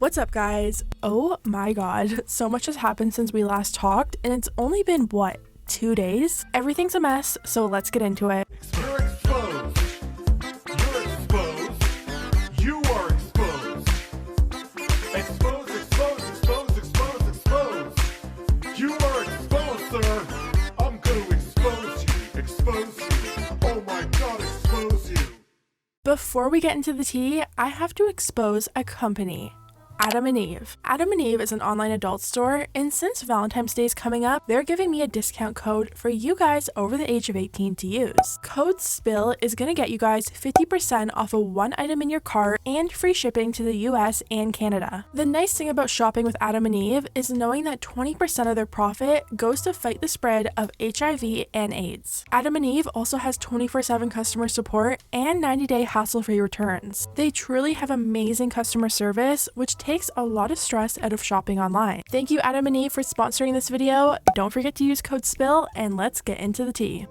What's up, guys? Oh my god, so much has happened since we last talked, and it's only been, 2 days? Everything's a mess, so let's get into it. You're exposed. You're exposed. You are exposed. Exposed, exposed, exposed, exposed, exposed. You are exposed, sir. I'm going to expose you. Expose you. Oh my god, expose you. Before we get into the tea, I have to expose a company. Adam and Eve. Adam and Eve is an online adult store, and since Valentine's Day is coming up, they're giving me a discount code for you guys over the age of 18 to use. Code SPILL is going to get you guys 50% off of one item in your cart and free shipping to the US and Canada. The nice thing about shopping with Adam and Eve is knowing that 20% of their profit goes to fight the spread of HIV and AIDS. Adam and Eve also has 24/7 customer support and 90-day hassle-free returns. They truly have amazing customer service, which takes a lot of stress out of shopping online. Thank you, Adam and Eve, for sponsoring this video. Don't forget to use code SPILL, and let's get into the tea.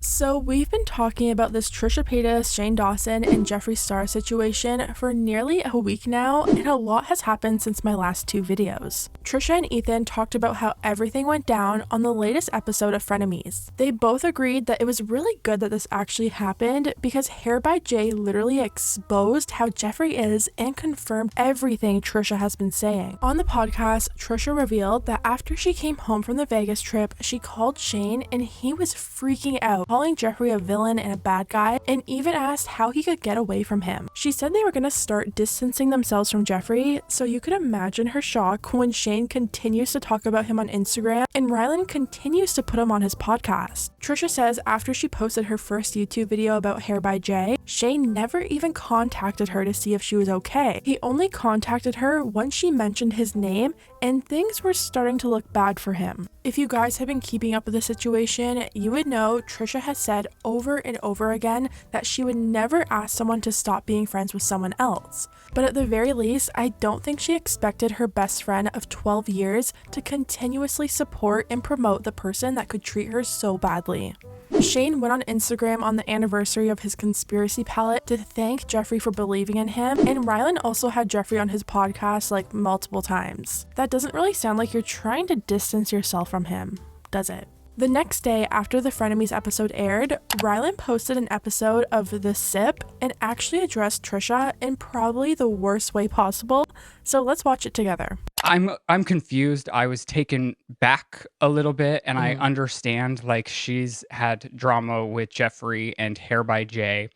So we've been talking about this Trisha Paytas, Shane Dawson, and Jeffree Star situation for nearly a week now, and a lot has happened since my last two videos. Trisha and Ethan talked about how everything went down on the latest episode of Frenemies. They both agreed that it was really good that this actually happened because Hair by Jay literally exposed how Jeffree is and confirmed everything Trisha has been saying. On the podcast, Trisha revealed that after she came home from the Vegas trip, she called Shane and he was freaking out, calling Jeffree a villain and a bad guy, and even asked how he could get away from him. She said they were going to start distancing themselves from Jeffree, so you could imagine her shock when Shane continues to talk about him on Instagram and Ryland continues to put him on his podcast. Trisha says after she posted her first YouTube video about Hair by Jay, Shane never even contacted her to see if she was okay. He only contacted her once she mentioned his name and things were starting to look bad for him. If you guys have been keeping up with the situation, you would know Trisha has said over and over again that she would never ask someone to stop being friends with someone else. But at the very least, I don't think she expected her best friend of 12 years to continuously support and promote the person that could treat her so badly. Shane went on Instagram on the anniversary of his conspiracy palette to thank Jeffree for believing in him, and Ryland also had Jeffree on his podcast like multiple times. That doesn't really sound like you're trying to distance yourself from him, does it? The next day after the Frenemies episode aired, Ryland posted an episode of The Sip and actually addressed Trisha in probably the worst way possible, so let's watch it together. I'm confused. I was taken back a little bit, and I understand like she's had drama with Jeffree and Hair by Jay,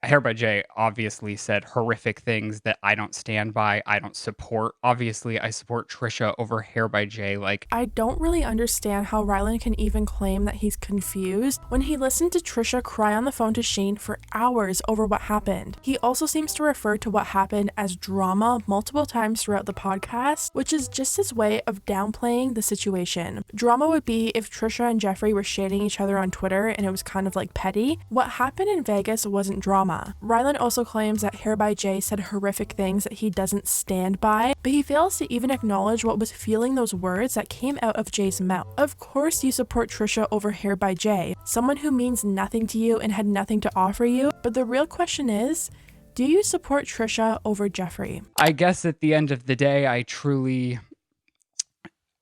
Hair by Jay obviously said horrific things that I don't stand by, I don't support. Obviously, I support Trisha over Hair by Jay. I don't really understand how Ryland can even claim that he's confused when he listened to Trisha cry on the phone to Shane for hours over what happened. He also seems to refer to what happened as drama multiple times throughout the podcast, which is just his way of downplaying the situation. Drama would be if Trisha and Jeffree were shading each other on Twitter and it was kind of like petty. What happened in Vegas wasn't drama. Ryland also claims that Hair by Jay said horrific things that he doesn't stand by, but he fails to even acknowledge what was fueling those words that came out of Jay's mouth. Of course you support Trisha over Hair by Jay, someone who means nothing to you and had nothing to offer you, but the real question is, do you support Trisha over Jeffree? I guess at the end of the day, I truly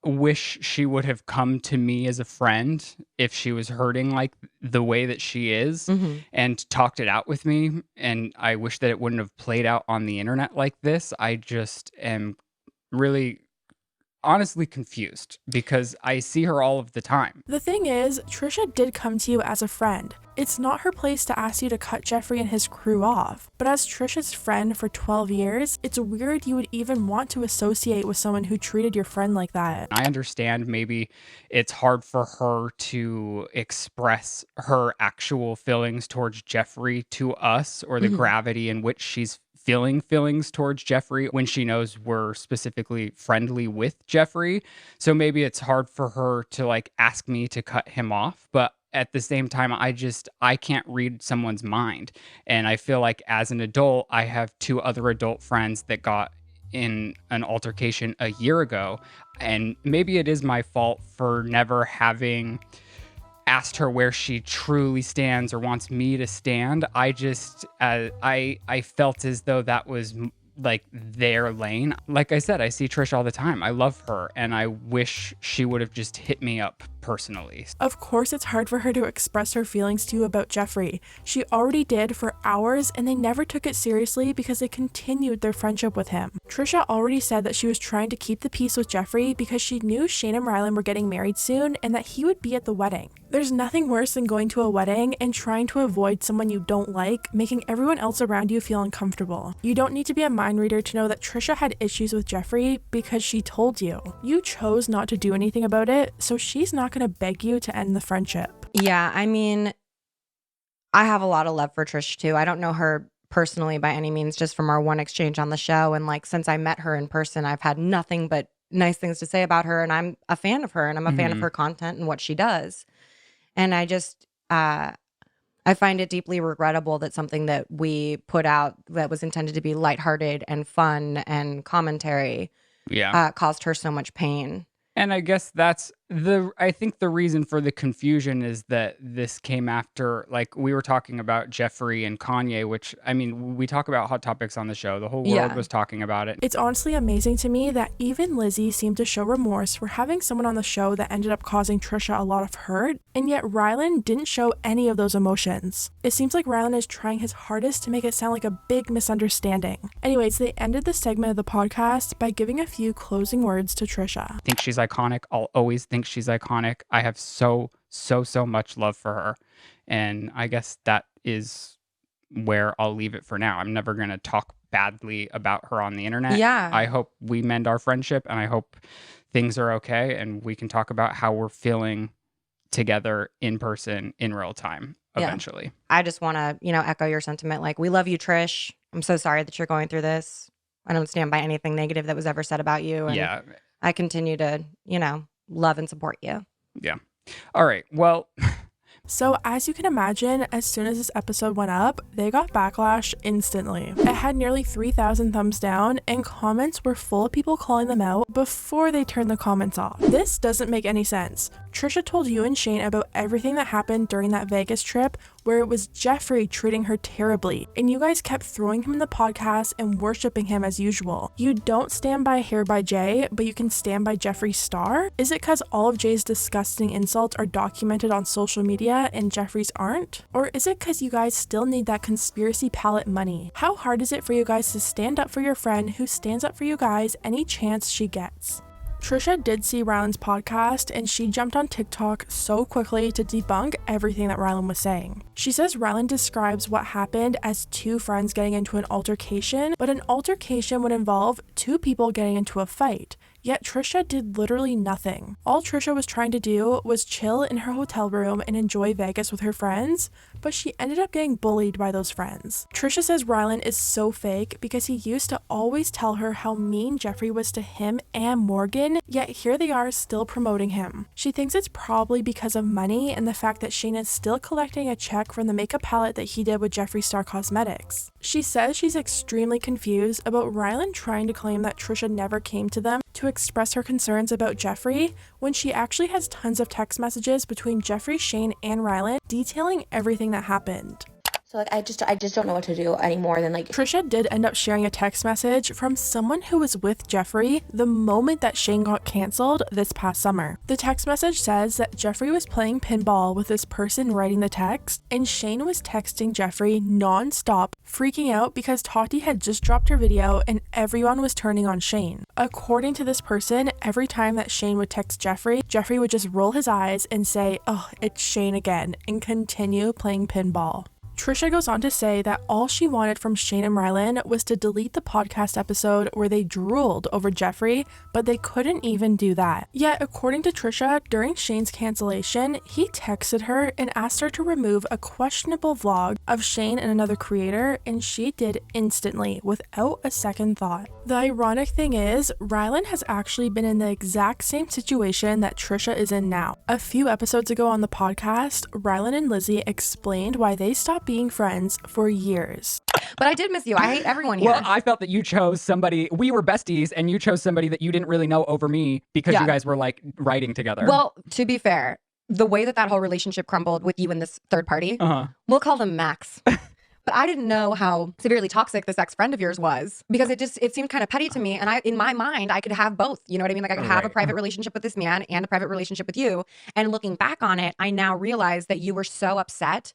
wish she would have come to me as a friend if she was hurting like the way that she is and talked it out with me. And I wish that it wouldn't have played out on the internet like this. I just am really honestly confused because I see her all of the time. The thing is, Trisha did come to you as a friend. It's not her place to ask you to cut Jeffree and his crew off. But as Trisha's friend for 12 years, it's weird you would even want to associate with someone who treated your friend like that. I understand maybe it's hard for her to express her actual feelings towards Jeffree to us, or the gravity in which she's feeling feelings towards Jeffree when she knows we're specifically friendly with Jeffree. So maybe it's hard for her to like ask me to cut him off, but at the same time, I can't read someone's mind. And I feel like as an adult, I have two other adult friends that got in an altercation a year ago. And maybe it is my fault for never having asked her where she truly stands or wants me to stand. I just, I felt as though that was like their lane. Like I said, I see Trish all the time. I love her, and I wish she would have just hit me up personally. Of course, it's hard for her to express her feelings to you about Jeffrey. She already did for hours, and they never took it seriously because they continued their friendship with him. Trisha already said that she was trying to keep the peace with Jeffrey because she knew Shane and Ryland were getting married soon and that he would be at the wedding. There's nothing worse than going to a wedding and trying to avoid someone you don't like, making everyone else around you feel uncomfortable. You don't need to be a mind reader to know that Trisha had issues with Jeffrey because she told you. You chose not to do anything about it, so she's not going to beg you to end the friendship. Yeah, I mean, I have a lot of love for Trish too. I don't know her personally by any means, just from our one exchange on the show. And like, since I met her in person, I've had nothing but nice things to say about her. And I'm a fan of her, and I'm a fan of her content and what she does. And I just, I find it deeply regrettable that something that we put out that was intended to be lighthearted and fun and commentary caused her so much pain. And I guess I think the reason for the confusion is that this came after, like, we were talking about Jeffrey and Kanye, which, I mean, we talk about hot topics on the show. The whole world was talking about it. It's honestly amazing to me that even Lizzie seemed to show remorse for having someone on the show that ended up causing Trisha a lot of hurt, and yet Ryland didn't show any of those emotions. It seems like Ryland is trying his hardest to make it sound like a big misunderstanding. Anyways, they ended this segment of the podcast by giving a few closing words to Trisha. I think she's iconic. I'll always think she's iconic. I have so much love for her. And I guess that is where I'll leave it for now. I'm never going to talk badly about her on the internet. Yeah. I hope we mend our friendship, and I hope things are okay and we can talk about how we're feeling together in person in real time eventually. I just want to, echo your sentiment. Like, we love you, Trish. I'm so sorry that you're going through this. I don't stand by anything negative that was ever said about you. And I continue to, love and support you. Yeah. All right. Well, so as you can imagine, as soon as this episode went up, they got backlash instantly. It had nearly 3,000 thumbs down, and comments were full of people calling them out before they turned the comments off. This doesn't make any sense. Trisha told you and Shane about everything that happened during that Vegas trip, where it was Jeffrey treating her terribly, and you guys kept throwing him in the podcast and worshiping him as usual. You don't stand by Hair by Jay, but you can stand by Jeffree Star? Is it because all of Jay's disgusting insults are documented on social media and Jeffrey's aren't? Or is it because you guys still need that conspiracy palette money? How hard is it for you guys to stand up for your friend who stands up for you guys any chance she gets? Trisha did see Ryland's podcast, and she jumped on TikTok so quickly to debunk everything that Ryland was saying. She says Ryland describes what happened as two friends getting into an altercation, but an altercation would involve two people getting into a fight. Yet Trisha did literally nothing. All Trisha was trying to do was chill in her hotel room and enjoy Vegas with her friends, but she ended up getting bullied by those friends. Trisha says Ryland is so fake because he used to always tell her how mean Jeffrey was to him and Morgan, yet here they are still promoting him. She thinks it's probably because of money and the fact that Shane is still collecting a check from the makeup palette that he did with Jeffree Star Cosmetics. She says she's extremely confused about Ryland trying to claim that Trisha never came to them to express her concerns about Jeffrey when she actually has tons of text messages between Jeffrey, Shane, and Ryland detailing everything that happened. So I just don't know what to do anymore than Trisha did end up sharing a text message from someone who was with Jeffrey the moment that Shane got canceled this past summer. The text message says that Jeffrey was playing pinball with this person writing the text, and Shane was texting Jeffrey non-stop, freaking out because Tati had just dropped her video and everyone was turning on Shane. According to this person, every time that Shane would text Jeffrey would just roll his eyes and say, "Oh, it's Shane again," and continue playing pinball. Trisha goes on to say that all she wanted from Shane and Ryland was to delete the podcast episode where they drooled over Jeffrey, but they couldn't even do that. Yet, according to Trisha, during Shane's cancellation, he texted her and asked her to remove a questionable vlog of Shane and another creator, and she did instantly, without a second thought. The ironic thing is, Ryland has actually been in the exact same situation that Trisha is in now. A few episodes ago on the podcast, Ryland and Lizzie explained why they stopped being friends for years. But I did miss you. I hate everyone here. Well, I felt that you chose somebody, we were besties, and you chose somebody that you didn't really know over me because you guys were like writing together. Well, to be fair, the way that whole relationship crumbled with you and this third party, we'll call them Max. But I didn't know how severely toxic this ex-friend of yours was, because it seemed kind of petty to me. And in my mind, I could have both. You know what I mean? Like I could have a private relationship with this man and a private relationship with you. And looking back on it, I now realize that you were so upset,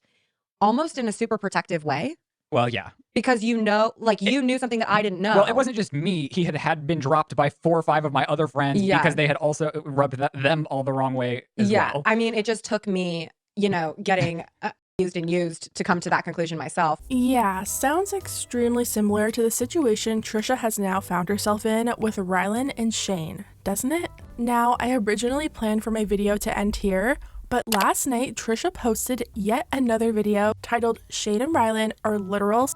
almost in a super protective way. Well, yeah. Because you knew something that I didn't know. Well, it wasn't just me. He had been dropped by 4 or 5 of my other friends because they had also rubbed them all the wrong way as well. I mean, it just took me, getting used to come to that conclusion myself. Yeah, sounds extremely similar to the situation Trisha has now found herself in with Ryland and Shane, doesn't it? Now, I originally planned for my video to end here, but last night Trisha posted yet another video titled Shane and Ryland are literal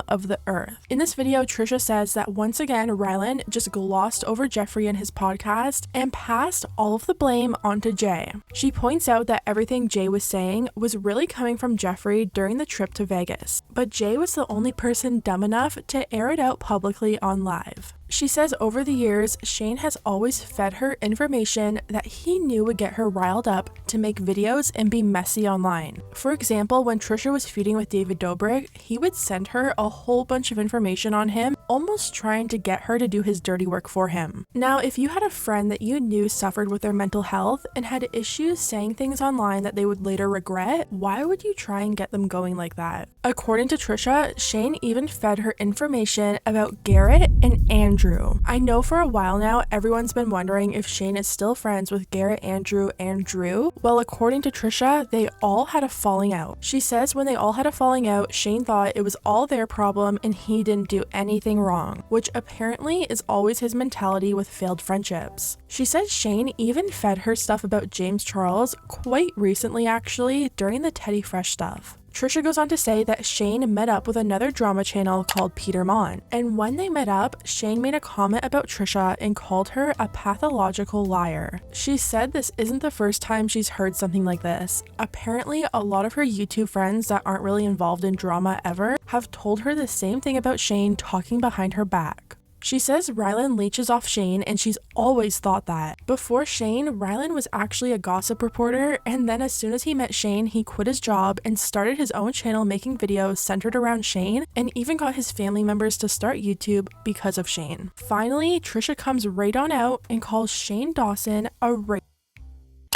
of the earth. In this video, Trisha says that once again, Ryland just glossed over Jeffrey and his podcast and passed all of the blame onto Jay. She points out that everything Jay was saying was really coming from Jeffrey during the trip to Vegas, but Jay was the only person dumb enough to air it out publicly on live. She says over the years, Shane has always fed her information that he knew would get her riled up to make videos and be messy online. For example, when Trisha was feuding with David Dobrik, he would send her a whole bunch of information on him, almost trying to get her to do his dirty work for him. Now, if you had a friend that you knew suffered with their mental health and had issues saying things online that they would later regret, why would you try and get them going like that? According to Trisha, Shane even fed her information about Garrett and Andrew. I know for a while now, everyone's been wondering if Shane is still friends with Garrett, Andrew, and Drew. Well, according to Trisha, they all had a falling out. She says when they all had a falling out, Shane thought it was all their problem and he didn't do anything wrong, which apparently is always his mentality with failed friendships. She says Shane even fed her stuff about James Charles quite recently, actually, during the Teddy Fresh stuff. Trisha goes on to say that Shane met up with another drama channel called Peter Mon, and when they met up, Shane made a comment about Trisha and called her a pathological liar. She said this isn't the first time she's heard something like this. Apparently, a lot of her YouTube friends that aren't really involved in drama ever have told her the same thing about Shane talking behind her back. She says Ryland leeches off Shane, and she's always thought that. Before Shane, Ryland was actually a gossip reporter, and then as soon as he met Shane, he quit his job and started his own channel making videos centered around Shane, and even got his family members to start YouTube because of Shane. Finally, Trisha comes right on out and calls Shane Dawson a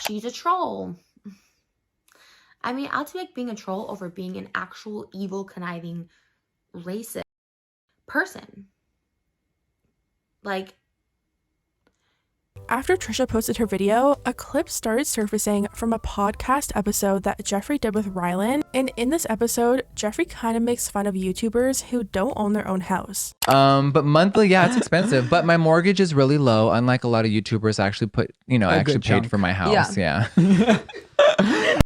She's a troll. I mean, I'll take being a troll over being an actual evil, conniving, racist person. After Trisha posted her video, a clip started surfacing from a podcast episode that Jeffrey did with Ryland, and in this episode, Jeffrey kind of makes fun of YouTubers who don't own their own house. But monthly, yeah, it's expensive, but my mortgage is really low, unlike a lot of YouTubers actually actually paid for my house. Yeah.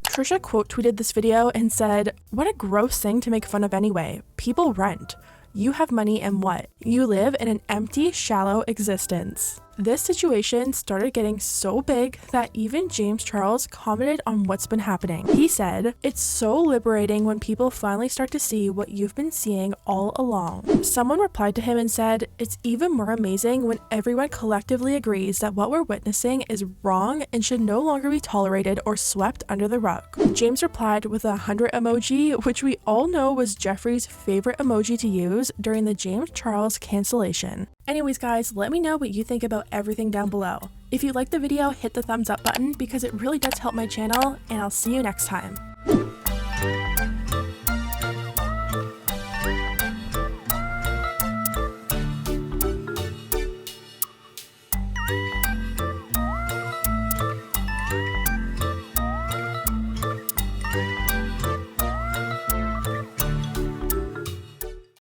Trisha quote tweeted this video and said, "What a gross thing to make fun of anyway. People rent. You have money and what? You live in an empty, shallow existence." This situation started getting so big that even James Charles commented on what's been happening. He said, "It's so liberating when people finally start to see what you've been seeing all along." Someone replied to him and said, "It's even more amazing when everyone collectively agrees that what we're witnessing is wrong and should no longer be tolerated or swept under the rug." James replied with a 100 emoji, which we all know was Jeffrey's favorite emoji to use during the James Charles cancellation. Anyways guys, let me know what you think about everything down below. If you liked the video, hit the thumbs up button because it really does help my channel, and I'll see you next time.